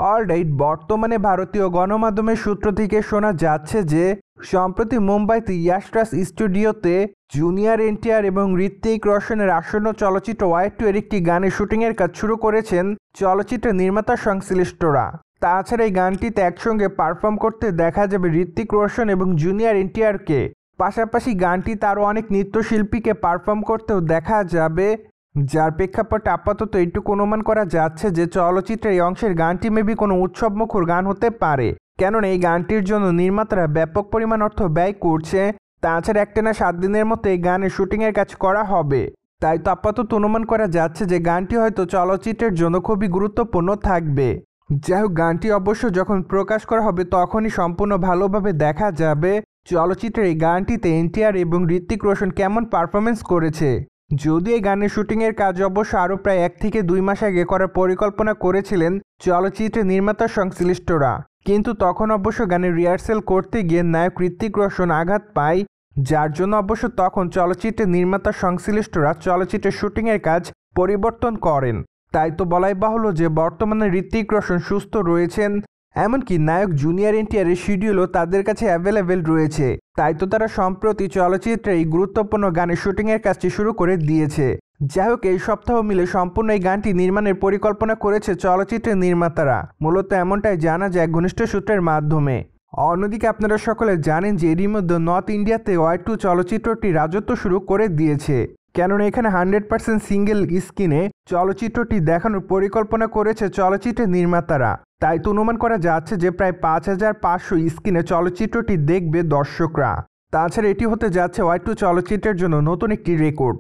Alright, বর্তমানে ভারতীয় গণমাধ্যমের সূত্র থেকে শোনা যাচ্ছে যে সম্প্রতি মুম্বাইতে ইয়াশরাজ স্টুডিওতে জুনিয়র এনটিআর এবং ঋত্বিক রোশনের আসন্ন চলচ্চিত্র ওয়াই টু এর একটি গানের শুটিংয়ের কাজ শুরু করেছেন চলচ্চিত্রের নির্মাতা সংশ্লিষ্টরা। তাছাড়া এই গানটিতে একসঙ্গে পারফর্ম করতে দেখা যাবে ঋত্বিক রোশন এবং জুনিয়র এনটিআরকে। পাশাপাশি গানটিতে আরও অনেক নৃত্যশিল্পীকে পারফর্ম করতেও দেখা যাবে, যার প্রেক্ষাপটে আপাতত এইটুকু অনুমান করা যাচ্ছে যে চলচ্চিত্রের এই অংশের গানটি মেবি কোনো উৎসবমুখর গান হতে পারে, কেননা এই গানটির জন্য নির্মাতারা ব্যাপক পরিমাণ অর্থ ব্যয় করছে। তাছাড়া একটানা 7 দিনের মতো এই গানের শুটিংয়ের কাজ করা হবে। তাই তো আপাতত অনুমান করা যাচ্ছে যে গানটি হয়তো চলচ্চিত্রের জন্য খুবই গুরুত্বপূর্ণ থাকবে। যাই হোক, গানটি অবশ্য যখন প্রকাশ করা হবে তখনই সম্পূর্ণ ভালোভাবে দেখা যাবে চলচ্চিত্রের এই গানটিতে এনটিআর এবং ঋত্বিক রোশন কেমন পারফরমেন্স করেছে। যদিও এই গানের শুটিংয়ের কাজ অবশ্য আরও প্রায় 1 থেকে 2 মাস আগে করার পরিকল্পনা করেছিলেন চলচ্চিত্রের নির্মাতা সংশ্লিষ্টরা, কিন্তু তখন অবশ্য গানের রিহার্সেল করতে গিয়ে নায়ক ঋত্বিক রোশন আঘাত পায়, যার জন্য অবশ্য তখন চলচ্চিত্রের নির্মাতা সংশ্লিষ্টরা চলচ্চিত্রের শুটিংয়ের কাজ পরিবর্তন করেন। তাই তো বলাই বাহুল্য যে বর্তমানে ঋত্বিক রোশন সুস্থ রয়েছেন, এমনকি নায়ক জুনিয়র এনটিআরের শিডিউলও তাদের কাছে অ্যাভেলেবেল রয়েছে। তাই তো তারা সম্প্রতি চলচ্চিত্রে এই গুরুত্বপূর্ণ গানের শুটিংয়ের কাজটি শুরু করে দিয়েছে। যাই হোক, এই সপ্তাহ মিলে সম্পূর্ণ এই গানটি নির্মাণের পরিকল্পনা করেছে চলচ্চিত্রের নির্মাতারা, মূলত এমনটাই জানা যায় ঘনিষ্ঠ সূত্রের মাধ্যমে। অন্যদিকে আপনারা সকলে জানেন যে এরই মধ্যে নর্থ ইন্ডিয়াতে ওয়াই টু চলচ্চিত্রটি রাজত্ব শুরু করে দিয়েছে, কেননা এখানে 100% সিঙ্গেল স্ক্রিনে চলচ্চিত্রটি দেখানোর পরিকল্পনা করেছে চলচ্চিত্রের নির্মাতারা। তাই তো অনুমান করা যাচ্ছে যে প্রায় 5500 স্ক্রিনে চলচ্চিত্রটি দেখবে দর্শকরা। তাছাড়া এটি হতে যাচ্ছে ওয়াই টু চলচ্চিত্রের জন্য নতুন একটি রেকর্ড।